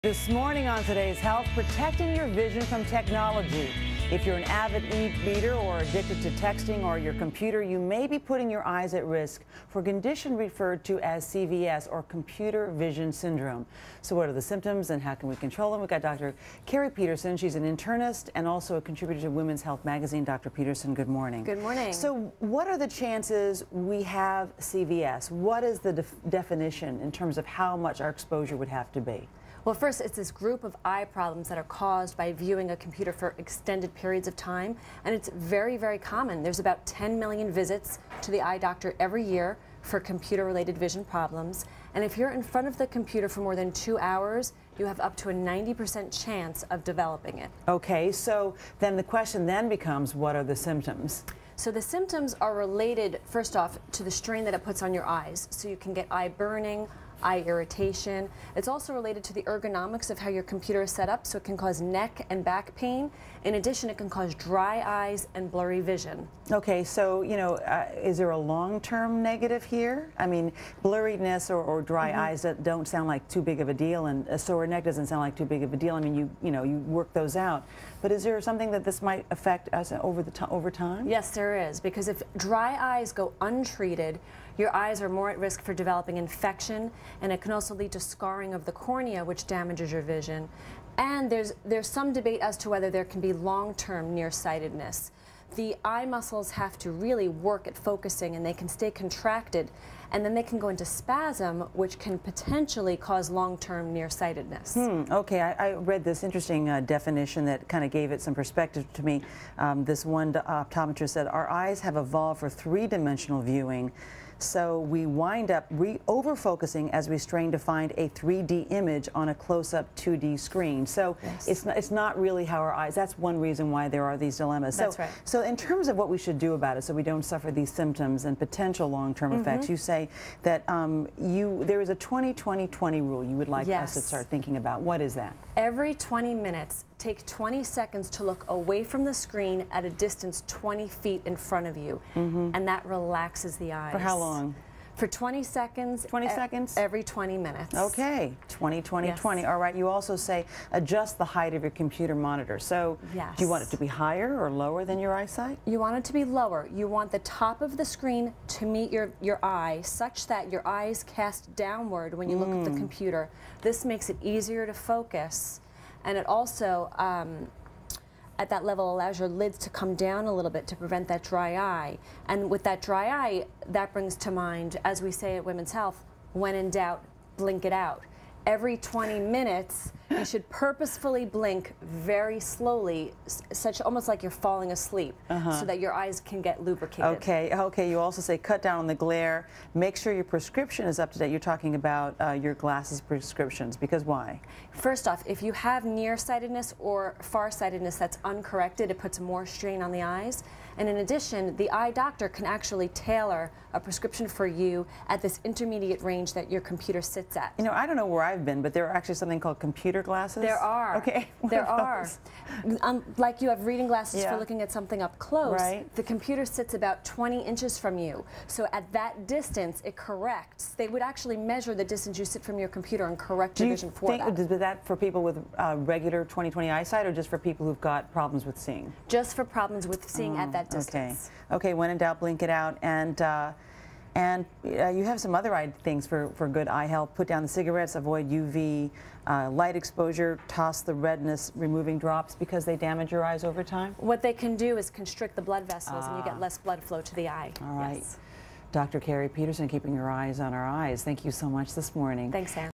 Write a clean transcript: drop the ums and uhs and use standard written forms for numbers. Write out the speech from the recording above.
This morning on Today's Health, protecting your vision from technology. If you're an avid e-reader or addicted to texting or your computer, you may be putting your eyes at risk for a condition referred to as CVS, or computer vision syndrome. So what are the symptoms and how can we control them? We've got Dr. Keri Peterson. She's an internist and also a contributor to Women's Health magazine. Dr. Peterson, good morning. Good morning. So what are the chances we have CVS? What is the definition in terms of how much our exposure would have to be? Well, first, it's this group of eye problems that are caused by viewing a computer for extended periods of time, and it's very, very common. There's about 10 million visits to the eye doctor every year for computer-related vision problems, and if you're in front of the computer for more than 2 hours, you have up to a 90% chance of developing it. Okay, so then the question then becomes, what are the symptoms? So the symptoms are related, first off, to the strain that it puts on your eyes. So you can get eye burning, eye irritation. It's also related to the ergonomics of how your computer is set up, so it can cause neck and back pain. In addition, it can cause dry eyes and blurry vision. Okay, so, is there a long-term negative here? I mean, blurriness or dry eyes don't sound like too big of a deal, and a sore neck doesn't sound like too big of a deal. I mean, you work those out. But is there something that this might affect us over time? Yes, there is, because if dry eyes go untreated, your eyes are more at risk for developing infection, and it can also lead to scarring of the cornea, which damages your vision. And there's some debate as to whether there can be long-term nearsightedness. The eye muscles have to really work at focusing, and they can stay contracted, and then they can go into spasm, which can potentially cause long-term nearsightedness. Okay, I read this interesting definition that kind of gave it some perspective to me. This one optometrist said, our eyes have evolved for three-dimensional viewing. So we wind up over-focusing as we strain to find a 3D image on a close-up 2D screen. So yes, it's not really how our eyes, that's one reason why there are these dilemmas. That's right. So in terms of what we should do about it so we don't suffer these symptoms and potential long-term effects, you say that there is a 20-20-20 rule you would like us to start thinking about. What is that? Every 20 minutes, take 20 seconds to look away from the screen at a distance 20 feet in front of you, and that relaxes the eyes. For how long? For 20 seconds. 20 seconds? Every 20 minutes. Okay, 20-20-20. All right, you also say adjust the height of your computer monitor. So do you want it to be higher or lower than your eyesight? You want it to be lower. You want the top of the screen to meet your eye, such that your eyes cast downward when you look at the computer. This makes it easier to focus, and it also at that level allows your lids to come down a little bit to prevent that dry eye. And with that dry eye, that brings to mind, as we say at Women's Health, when in doubt, blink it out. Every 20 minutes, you should purposefully blink very slowly, almost like you're falling asleep, so that your eyes can get lubricated. Okay, you also say cut down on the glare. Make sure your prescription is up to date. You're talking about your glasses prescriptions, because why? First off, if you have nearsightedness or farsightedness that's uncorrected, it puts more strain on the eyes. And in addition, the eye doctor can actually tailor a prescription for you at this intermediate range that your computer sits at. I don't know where I've been, but there are actually something called computer glasses? There are. Okay. There are. Like you have reading glasses for looking at something up close, the computer sits about 20 inches from you. So at that distance, it corrects. They would actually measure the distance you sit from your computer and correct your vision for that. Is that for people with regular 20/20 eyesight, or just for people who've got problems with seeing? Just for problems with seeing at that distance. Okay, when in doubt, blink it out. And you have some other things for good eye health. Put down the cigarettes, avoid UV light exposure, toss the redness removing drops because they damage your eyes over time? What they can do is constrict the blood vessels, and you get less blood flow to the eye. All right. Dr. Keri Peterson, keeping your eyes on our eyes. Thank you so much this morning. Thanks, Anne.